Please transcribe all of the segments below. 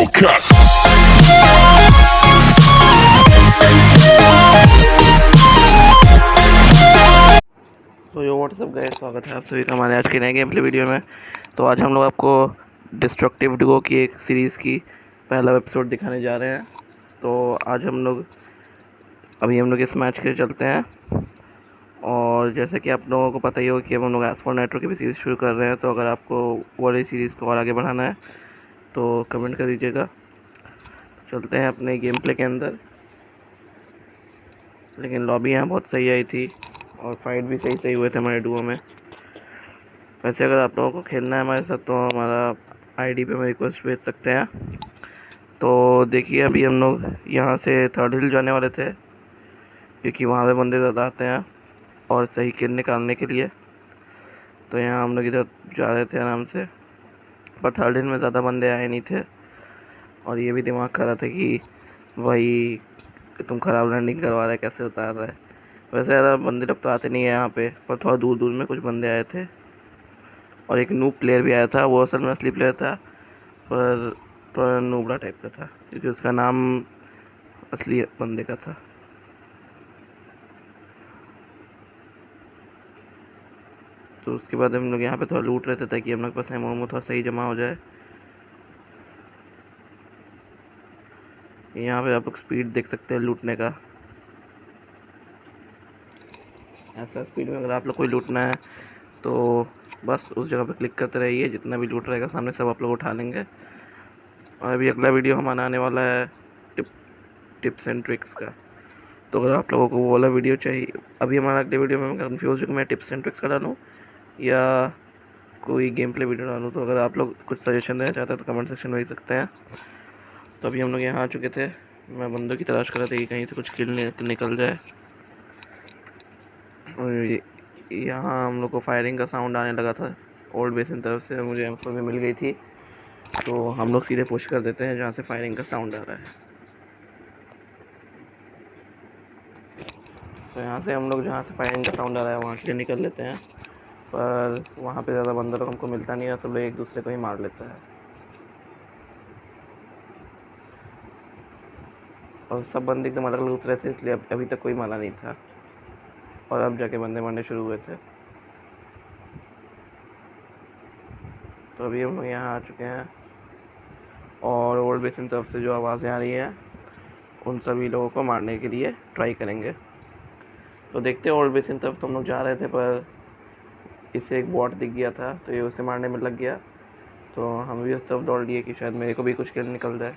Hellcat. सो यो WhatsApp guys, स्वागत है आप सभी का हमारे आज के नए गेम प्ले वीडियो में। तो आज हम लोग आपको डिस्ट्रक्टिव डुओ की एक सीरीज़ की पहला एपिसोड दिखाने जा रहे हैं। तो आज हम लोग इस मैच के चलते हैं। और जैसे कि आप लोगों को पता ही होगा कि अब हम लोग एस4 नेटवर्क की भी सीरीज़ शुरू कर रहे हैं। तो अगर आपको वो वाली सीरीज़ को और आगे बढ़ाना है तो कमेंट कर दीजिएगा। चलते हैं अपने गेम प्ले के अंदर। लेकिन लॉबी यहाँ बहुत सही आई थी और फाइट भी सही हुए थे हमारे डुओ में। वैसे अगर आप लोगों को खेलना है हमारे साथ तो हमारा आईडी पे में रिक्वेस्ट भेज सकते हैं। तो देखिए, अभी हम लोग यहाँ से थर्ड हिल जाने वाले थे क्योंकि वहाँ पे बंदे ज़्यादा आते हैं और सही किल निकालने के लिए। तो यहाँ हम लोग इधर जा रहे थे आराम से, पर थर्ड हिल में ज़्यादा बंदे आए नहीं थे। और ये भी दिमाग कर रहा था कि भाई तुम ख़राब लैंडिंग करवा रहे, कैसे उतार रहा है। वैसे ज़्यादा बंदे लोग तो आते नहीं है यहाँ पे, पर थोड़ा दूर दूर में कुछ बंदे आए थे। और एक नूब प्लेयर भी आया था, वो असल में असली प्लेयर था पर थोड़ा नूबड़ा टाइप का था क्योंकि उसका नाम असली बंदे का था। तो उसके बाद हम लोग यहाँ पे थोड़ा लूट रहे थे ताकि हम लोग पास एमो थोड़ा सही जमा हो जाए। यहाँ पे आप लोग स्पीड देख सकते हैं लूटने का। ऐसा स्पीड में अगर आप लोग कोई लूटना है तो बस उस जगह पे क्लिक करते रहिए, जितना भी लूट रहेगा सामने सब आप लोग उठा लेंगे। और अभी अगला वीडियो हमारा आने वाला है टिप्स एंड ट्रिक्स का। तो अगर आप लोगों को वो वाला वीडियो चाहिए, अभी हमारा अगले वीडियो में मैं कन्फ्यूज़ हूँ कि मैं टिप्स एंड ट्रिक्स का डालूँ या कोई गेम प्ले वीडियो डालूँ। तो अगर आप लोग कुछ सजेशन देना चाहते हैं तो कमेंट सेक्शन में भेज सकते हैं। तो अभी हम लोग यहाँ आ चुके थे, मैं बंदों की तलाश कर रहा था कि कहीं से कुछ किल निकल जाए। और यहाँ हम लोग को फायरिंग का साउंड आने लगा था ओल्ड बेस की तरफ से, मुझे M4 में मिल गई थी। तो हम लोग सीधे पुश कर देते हैं जहाँ से फायरिंग का साउंड आ रहा है। तो यहाँ से हम लोग जहाँ से फायरिंग का साउंड आ रहा है वहाँ के लिए निकल लेते हैं। पर वहाँ पे ज़्यादा बंदा लोग हमको मिलता नहीं है, सब लोग एक दूसरे को ही मार लेता है। और सब बंदे एकदम अलग अलग उतरे थे, इसलिए अभी तक कोई मारा नहीं था और अब जाके बंदे मारने शुरू हुए थे। तो अभी हम लोग यहाँ आ चुके हैं और ओल्ड बेसिन तरफ से जो आवाज़ें आ रही हैं उन सभी लोगों को मारने के लिए ट्राई करेंगे। तो देखते हैं, ओल्ड बेसिन तरफ तो हम लोग जा रहे थे पर इसे एक बॉट दिख गया था तो ये उसे मारने में लग गया। तो हम भी उस तरफ दौड़ लिए कि शायद मेरे को भी कुछ किल निकल जाए।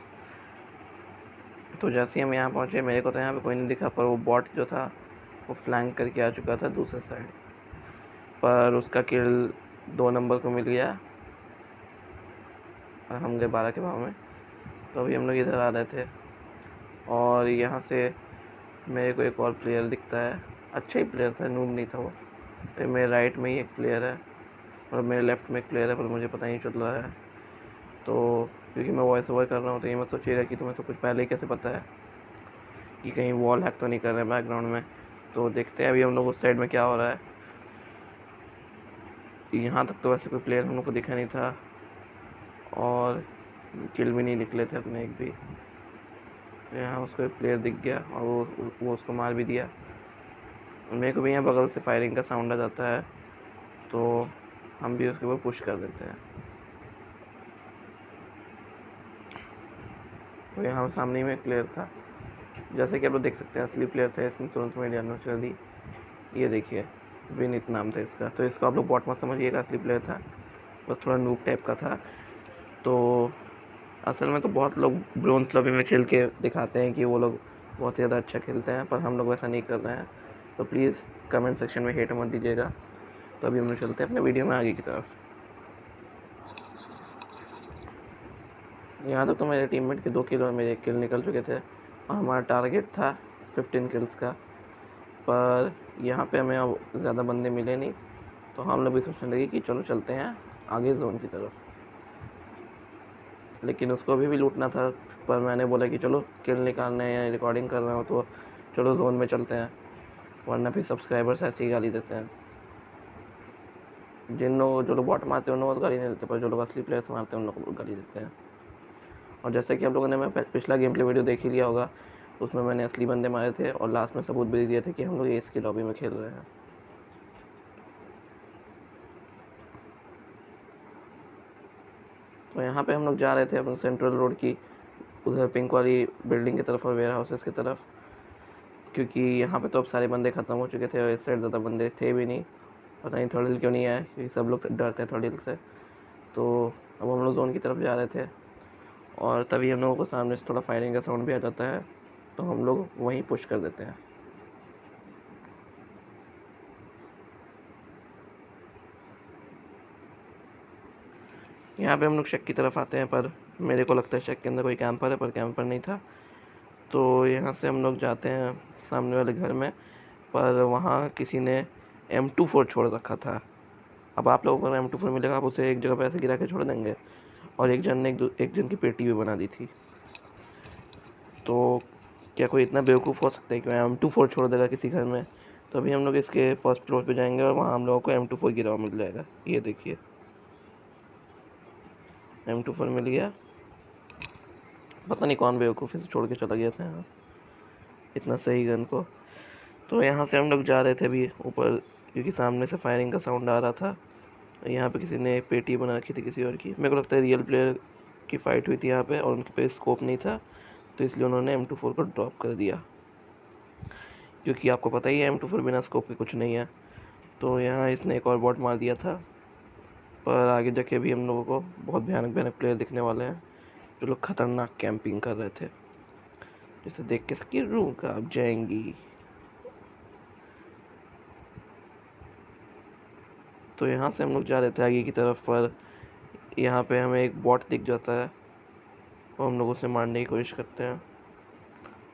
तो जैसे ही हम यहाँ पहुँचे मेरे को तो यहाँ पे कोई नहीं दिखा, पर वो बॉट जो था वो फ्लैंक करके आ चुका था दूसरे साइड, पर उसका किल 2 नंबर को मिल गया और हम गए 12 के भाव में। तो अभी हम लोग इधर आ रहे थे और यहाँ से मेरे को एक और प्लेयर दिखता है, अच्छा ही प्लेयर था, नूब नहीं था वो। तो मेरे राइट में ही एक प्लेयर है और मेरे लेफ़्ट में एक प्लेयर है, पर मुझे पता नहीं चल रहा है। तो क्योंकि मैं वॉइस ओवर कर रहा हूँ तो ये मैं सोचिएगा कि तुम्हें सब कुछ पहले ही कैसे पता है कि कहीं वॉल हैक तो नहीं कर रहे हैं बैकग्राउंड में। तो देखते हैं अभी हम लोग उस साइड में क्या हो रहा है। यहाँ तक तो वैसे कोई प्लेयर हम लोग को दिखा नहीं था और किल भी नहीं निकले थे अपने एक भी। यहाँ उसको एक प्लेयर दिख गया और वो उसको मार भी दिया। मेरे को भी यहाँ बगल से फायरिंग का साउंड आ जाता है तो हम भी उसके ऊपर पुश कर देते हैं। तो यहाँ सामने में एक प्लेयर था, जैसे कि आप लोग देख सकते हैं असली प्लेयर था, इसने तुरंत में जानना कर दी। ये देखिए, विनीत नाम था इसका। तो इसको आप लोग बॉट मत समझिएगा, असली प्लेयर था, बस थोड़ा नूब टाइप का था। तो असल में तो बहुत लोग ब्रोंज लॉबी में खेल के दिखाते हैं कि वो लोग बहुत ज़्यादा अच्छा खेलते हैं, पर हम लोग वैसा नहीं कर रहे हैं। तो प्लीज़ कमेंट सेक्शन में हेट मत दीजिएगा। तो अभी हम लोग चलते हैं अपने वीडियो में आगे की तरफ। यहाँ तक तो मेरे टीममेट के 2 किल और मेरे 1 किल निकल चुके थे और हमारा टारगेट था 15 किल्स का। पर यहाँ पे हमें अब ज़्यादा बंदे मिले नहीं, तो हम लोग भी सोचने लगे कि चलो चलते हैं आगे जोन की तरफ। लेकिन उसको अभी भी लूटना था, पर मैंने बोला कि चलो किल निकालना है या रिकॉर्डिंग कर रहा हूँ तो चलो जोन में चलते हैं, वरना फिर सब्सक्राइबर्स ऐसे ही गाली देते हैं। जो लोग बॉट मारते हैं उन लोगों को गाली नहीं देते, पर जो लोग असली प्लेयर्स मारते हैं उन लोगों को गाली देते हैं। और जैसे कि आप लोगों ने मैं पिछला गेम प्ले वीडियो देख ही लिया होगा, उसमें मैंने असली बंदे मारे थे और लास्ट में सबूत भी दिए थे कि हम लोग एस की लॉबी में खेल रहे हैं। तो यहाँ पे हम लोग जा रहे थे अपने सेंट्रल रोड की उधर पिंक वाली बिल्डिंग की तरफ और वेयर हाउसेस की तरफ, क्योंकि यहाँ पे तो अब सारे बंदे ख़त्म हो चुके थे और इस साइड ज़्यादा बंदे थे भी नहीं। पता नहीं थर्ड हिल क्यों नहीं आया, क्योंकि सब लोग डरते हैं थर्ड हिल से। तो अब हम लोग जोन की तरफ जा रहे थे और तभी हम लोगों को सामने से थोड़ा फायरिंग का साउंड भी आ जाता है, तो हम लोग वहीं पुश कर देते हैं। यहाँ पे हम लोग शेक की तरफ आते हैं, पर मेरे को लगता है शेक के अंदर कोई कैंपर है, पर कैंपर नहीं था। तो यहाँ से हम लोग जाते हैं सामने वाले घर में, पर वहाँ किसी ने M24 छोड़ रखा था। अब आप लोगों को M24 मिलेगा, आप उसे एक जगह पर ऐसे गिरा के छोड़ देंगे, और एक जन ने एक जन की पेटी भी बना दी थी। तो क्या कोई इतना बेवकूफ़ हो सकता है कि M24 छोड़ देगा किसी घर में? तो अभी हम लोग इसके फर्स्ट फ्लोर पे जाएंगे और वहाँ हम लोगों को M24 गिरा हुआ मिल जाएगा। ये देखिए, M24 मिल गया। पता नहीं कौन बेवकूफ़ी से छोड़ के चला गया था यहाँ इतना सही गन को। तो यहाँ से हम लोग जा रहे थे अभी ऊपर, क्योंकि सामने से फायरिंग का साउंड आ रहा था। यहाँ पे किसी ने पेटी बना रखी थी किसी और की। मेरे को लगता है रियल प्लेयर की फ़ाइट हुई थी यहाँ पे और उनके पे स्कोप नहीं था, तो इसलिए उन्होंने M24 को ड्रॉप कर दिया, क्योंकि आपको पता ही है M24 बिना स्कोप के कुछ नहीं है। तो यहाँ इसने एक और बॉट मार दिया था, पर आगे जाके भी हम लोगों को बहुत भयानक भयानक प्लेयर दिखने वाले हैं जो लोग खतरनाक कैंपिंग कर रहे थे, जिसे देख के सबकी रूह कांप जाएंगी। तो यहाँ से हम लोग जा रहे थे आगे की तरफ, पर यहाँ पे हमें एक बॉट दिख जाता है और हम लोग उसे मारने की कोशिश करते हैं,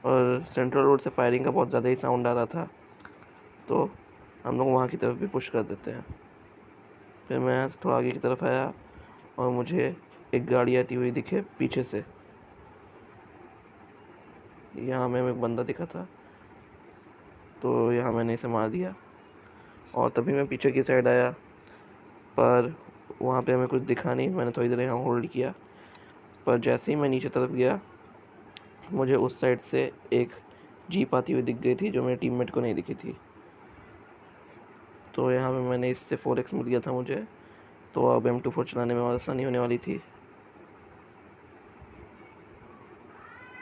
और सेंट्रल रोड से फायरिंग का बहुत ज़्यादा ही साउंड आ रहा था, तो हम लोग वहाँ की तरफ भी पुश कर देते हैं। फिर मैं यहाँ से थोड़ा आगे की तरफ आया और मुझे एक गाड़ी आती हुई दिखे पीछे से। यहाँ हमें एक बंदा दिखा था, तो यहाँ मैंने इसे मार दिया और तभी मैं पीछे की साइड आया, पर वहाँ पे हमें कुछ दिखा नहीं। मैंने थोड़ी देर यहाँ होल्ड किया, पर जैसे ही मैं नीचे तरफ गया, मुझे उस साइड से एक जीप आती हुई दिख गई थी जो मेरे टीममेट को नहीं दिखी थी। तो यहाँ पे मैंने इससे 4x मिल गया था मुझे, तो अब M24 चलाने में आसानी होने वाली थी,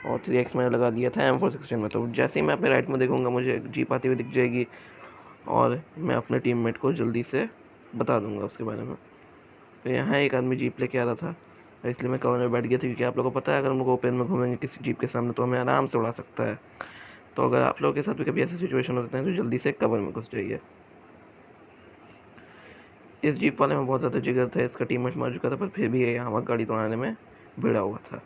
और 3x मैंने लगा दिया था M416 में। तो जैसे ही मैं अपने राइट में देखूँगा, मुझे जीप आती हुई दिख जाएगी और मैं अपने टीममेट को जल्दी से बता दूंगा उसके बारे में। तो यहाँ एक आदमी जीप लेके आ रहा था, इसलिए मैं कवर में बैठ गया था, क्योंकि आप लोगों को पता है अगर हम लोग ओपन में घूमेंगे किसी जीप के सामने तो हमें आराम से उड़ा सकता है। तो अगर आप लोगों के साथ भी कभी ऐसे सिचुएशन होते हैं तो जल्दी से कवर में घुस जाइए। इस जीप वाले में बहुत ज़्यादा जिगर था, इसका टीममेट मर चुका था, पर फिर भी ये यहाँ गाड़ी दौड़ाने में भिड़ा हुआ था।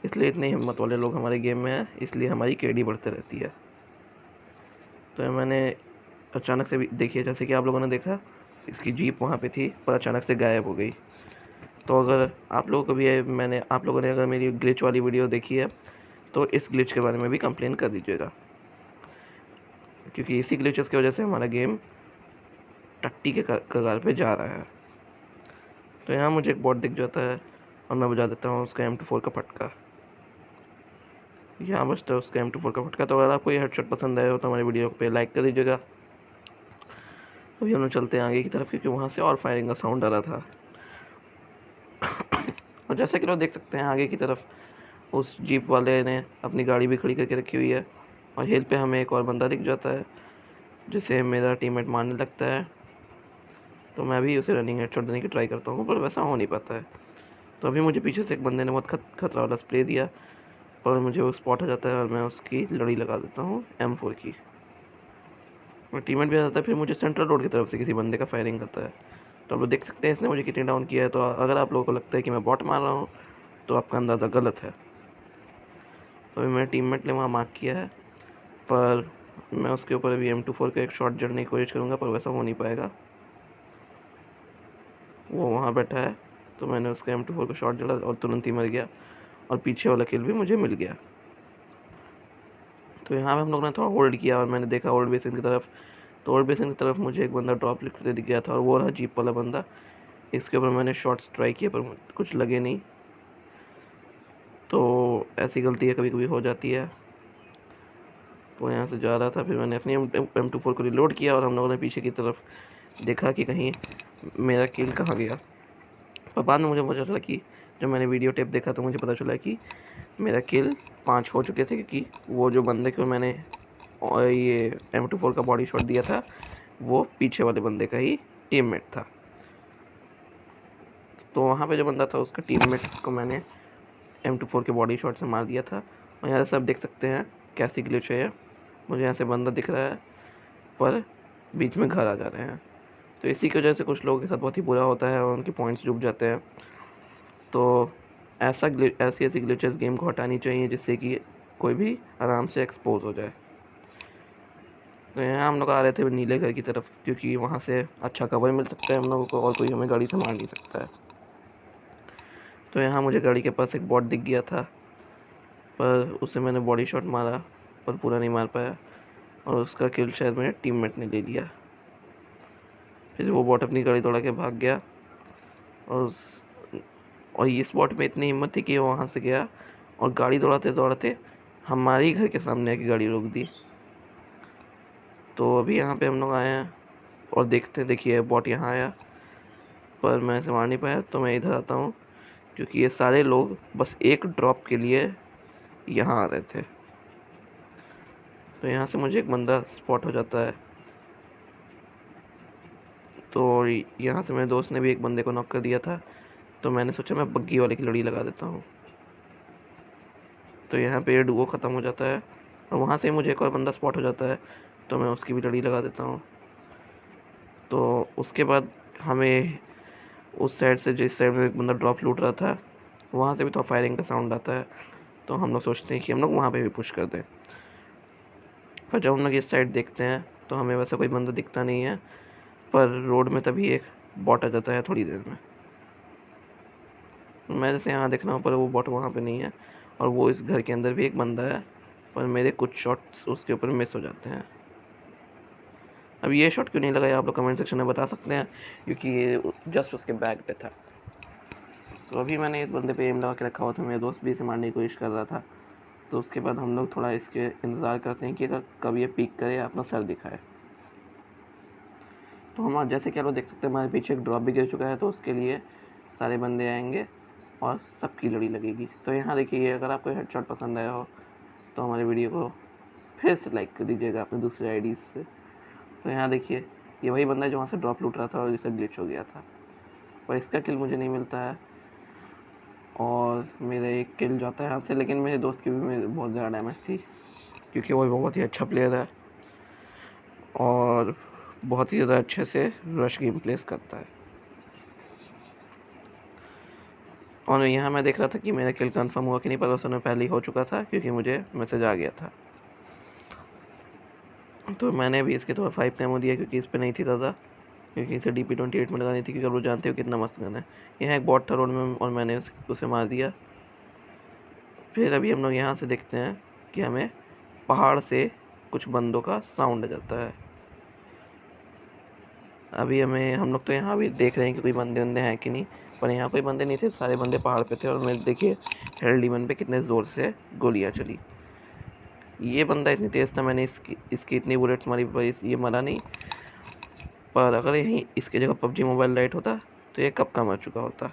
इसलिए इतनी हिम्मत वाले लोग हमारे गेम में हैं, इसलिए हमारी केडी बढ़ते रहती है। तो मैंने अचानक से भी देखिए, जैसे कि आप लोगों ने देखा, इसकी जीप वहाँ पे थी पर अचानक से गायब हो गई। तो अगर आप लोगों को भी आप लोगों ने अगर मेरी ग्लिच वाली वीडियो देखी है तो इस ग्लिच के बारे में भी कंप्लेन कर दीजिएगा, क्योंकि इसी ग्लिचेस की वजह से हमारा गेम टट्टी के कगार पे जा रहा है। तो यहाँ मुझे एक बॉट दिख जाता है और मैं बजा देता हूँ उसका M24 का फटका। यहाँ बजता है उसका M24 का फटका। तो अगर आपको ये हेडशॉट पसंद आए हो तो हमारे वीडियो पे लाइक कर दीजिएगा। अभी हम लोग चलते हैं आगे की तरफ, क्योंकि वहाँ से और फायरिंग का साउंड आ रहा था। और जैसे कि लोग देख सकते हैं आगे की तरफ उस जीप वाले ने अपनी गाड़ी भी खड़ी करके रखी हुई है, और हिल पे हमें एक और बंदा दिख जाता है जिसे मेरा टीममेट मारने लगता है। तो मैं भी उसे रनिंग हेडशॉट देने की ट्राई करता हूँ, पर वैसा हो नहीं पाता है। तो अभी मुझे पीछे से एक बंदे ने बहुत खतरा वाला स्प्रे दिया, पर मुझे वो स्पॉट हो जाता है और मैं उसकी लड़ी लगा देता हूँ M4 की। और टीममेट भी आ जाता है, फिर मुझे सेंट्रल रोड की तरफ से किसी बंदे का फायरिंग करता है। तो आप लोग देख सकते हैं इसने मुझे कितने डाउन किया है। तो अगर आप लोगों को लगता है कि मैं बॉट मार रहा हूँ तो आपका अंदाज़ा गलत है। तो अभी मेरे टीममेट ने वहाँ मार्क किया है, पर मैं उसके ऊपर अभी M24 का एक शॉट जड़ने की कोशिश करूँगा, पर वैसा हो नहीं पाएगा। वो वहाँ बैठा है, तो मैंने उसका M24 का शॉट जड़ा और तुरंत ही मर गया, और पीछे वाला किल भी मुझे मिल गया। तो यहाँ पे हम लोग ने थोड़ा होल्ड किया और मैंने देखा ओल्ड बेसिन की तरफ। तो ओल्ड बेसिन की तरफ मुझे एक बंदा ड्रॉप लिखते दिख गया था, और वो रहा जीप वाला बंदा। इसके ऊपर मैंने शॉट स्ट्राइक किया पर कुछ लगे नहीं। ऐसी गलती है कभी कभी हो जाती है। तो यहाँ से जा रहा था, फिर मैंने अपनी M24 को रिलोड किया और हम लोगों ने पीछे की तरफ देखा कि कहीं मेरा किल कहाँ गया। पर बाद में मुझे पता चला कि जब मैंने वीडियो टेप देखा तो मुझे पता चला कि मेरा किल 5 हो चुके थे, क्योंकि वो जो बंदे को मैंने ये M24 का बॉडी शॉट दिया था वो पीछे वाले बंदे का ही टीममेट था। तो वहाँ पे जो बंदा था उसका टीममेट को मैंने M24 के बॉडी शॉट से मार दिया था। और यहाँ से आप देख सकते हैं कैसी ग्लिच है। मुझे यहाँ से बंदा दिख रहा है पर बीच में घर आ जा रहे हैं। तो इसी की वजह से कुछ लोगों के साथ बहुत ही बुरा होता है और उनके पॉइंट्स डूब जाते हैं। तो ऐसी ग्लिचेस गेम को हटानी चाहिए जिससे कि कोई भी आराम से एक्सपोज हो जाए। तो यहाँ हम लोग आ रहे थे नीले घर की तरफ, क्योंकि वहाँ से अच्छा कवर मिल सकता है हम लोगों को और कोई हमें गाड़ी से मार नहीं सकता है। तो यहाँ मुझे गाड़ी के पास एक बॉट दिख गया था, पर उसे मैंने बॉडी शॉट मारा पर पूरा नहीं मार पाया और उसका किल शायद मेरे टीममेट ने ले लिया। फिर वो बॉट अपनी गाड़ी दौड़ा के भाग गया और इस बॉट में इतनी हिम्मत थी कि वो वहाँ से गया और गाड़ी दौड़ाते दौड़ाते हमारे घर के सामने आके गाड़ी रोक दी। तो अभी यहाँ पे हम लोग आए हैं और देखिए बॉट यहाँ आया पर मैं इसे मार नहीं पाया। तो मैं इधर आता हूँ क्योंकि ये सारे लोग बस एक ड्रॉप के लिए यहाँ आ रहे थे। तो यहाँ से मुझे एक बंदा स्पॉट हो जाता है। तो यहाँ से मेरे दोस्त ने भी एक बंदे को नॉक कर दिया था, तो मैंने सोचा मैं बग्गी वाले की लड़ी लगा देता हूँ। तो यहाँ पे डुओ ख़त्म हो जाता है और वहाँ से मुझे एक और बंदा स्पॉट हो जाता है, तो मैं उसकी भी लड़ी लगा देता हूँ। तो उसके बाद हमें उस साइड से, जिस साइड में एक बंदा ड्रॉप लूट रहा था, वहाँ से भी थोड़ा फायरिंग का साउंड आता है। तो हम लोग सोचते हैं कि हम लोग वहाँ पे भी पुश कर दें। पर जब हम लोग इस साइड देखते हैं तो हमें वैसा कोई बंदा दिखता नहीं है, पर रोड में तभी एक बॉट आ जाता है थोड़ी देर में। मैं जैसे यहाँ देख रहा हूँ पर वो बॉट वहाँ पे नहीं है और वो इस घर के अंदर भी एक बंदा है, पर मेरे कुछ शॉट्स उसके ऊपर मिस हो जाते हैं। अब ये शॉट क्यों नहीं लगाया आप लोग कमेंट सेक्शन में बता सकते हैं, क्योंकि ये जस्ट उसके बैग पे था। तो अभी मैंने इस बंदे पे एम लगा के रखा हुआ था, मेरा दोस्त भी इसे मारने की कोशिश कर रहा था। तो उसके बाद हम लोग थोड़ा इसके इंतज़ार करते हैं कि अगर कब ये पीक करे या अपना सर दिखाए। तो हम जैसे कि आप लोग देख सकते हैं हमारे पीछे एक ड्रॉप भी गिर चुका है, तो उसके लिए सारे बंदे आएंगे और सबकी लड़ी लगेगी। तो यहाँ देखिए, अगर आपको हेडशॉट पसंद आया हो तो हमारे वीडियो को फिर से लाइक कर दीजिएगा अपने दूसरे आईडी से। तो यहाँ देखिए, ये वही बंदा है जो वहाँ से ड्रॉप लूट रहा था और जिससे ग्लिच हो गया था, पर इसका किल मुझे नहीं मिलता है और मेरा एक किल जाता है हाथ से। लेकिन मेरे दोस्त की भी मेरे बहुत ज़्यादा डैमेज थी, क्योंकि वो बहुत ही अच्छा प्लेयर है और बहुत ही ज़्यादा अच्छे से रश गेम प्लेस करता है। और यहाँ मैं देख रहा था कि मेरा किल कंफर्म हुआ कि नहीं, पर उस समय पहले ही हो चुका था क्योंकि मुझे मैसेज आ गया था। तो मैंने भी इसके थोड़ा 5 कैमो दिया क्योंकि इस पर नहीं थी ज़्यादा, क्योंकि इसे DP28 में लगानी थी, क्योंकि आप लोग जानते हो कितना मस्त गन है। यहाँ एक बॉट था रोड में और मैंने उसे मार दिया। फिर अभी हम लोग यहाँ से देखते हैं कि हमें पहाड़ से कुछ बंदों का साउंड आ जाता है। अभी हम लोग तो यहाँ भी देख रहे हैं कि कोई बंदे हैं कि नहीं, पर यहाँ कोई बंदे नहीं थे, सारे बंदे पहाड़ पे थे। और मैं देखिए हेल्डीमन पे कितने ज़ोर से गोलियाँ चली। ये बंदा इतनी तेज़ था, मैंने इसकी इतनी बुलेट्स मारी पर ये मरा नहीं। पर अगर यहीं इसकी जगह PUBG मोबाइल लाइट होता तो ये कब का मर चुका होता।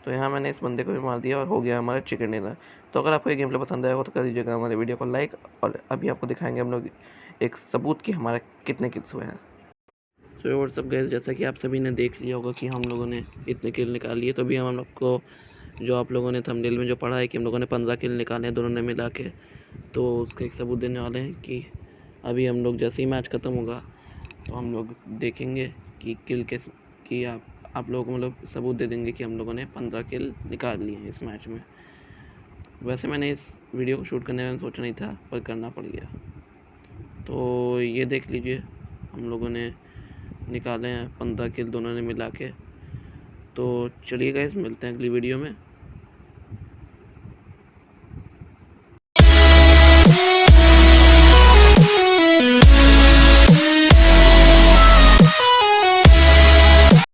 तो यहाँ मैंने इस बंदे को भी मार दिया और हो गया हमारा चिकन डिनर। तो अगर आपको ये गेम प्ले पसंद आया हो तो कर दीजिएगा हमारे वीडियो को लाइक। और अभी आपको दिखाएंगे हम लोग एक सबूत कि हमारा कितने किल्स हुए हैं। तो व्हाट्सअप गाइस, जैसा कि आप सभी ने देख लिया होगा कि हम लोगों ने इतने किल निकाल लिए। तो अभी हम लोग को जो आप लोगों ने थंबनेल में जो पढ़ा है कि हम लोगों ने 15 किल निकाले हैं दोनों ने मिला के, तो उसका एक सबूत देने वाले हैं कि अभी हम लोग जैसे ही मैच ख़त्म होगा तो हम लोग देखेंगे कि किल कैसे, कि आप लोगों को मतलब सबूत दे देंगे कि हम लोगों ने 15 किल निकाल लिए हैं इस मैच में। वैसे मैंने इस वीडियो को शूट करने में सोचा नहीं था, पर करना पड़ गया। तो ये देख लीजिए, हम लोगों ने निकाले हैं 15 किल दोनों ने मिला के। तो चलिए गाइस, मिलते हैं अगली वीडियो में।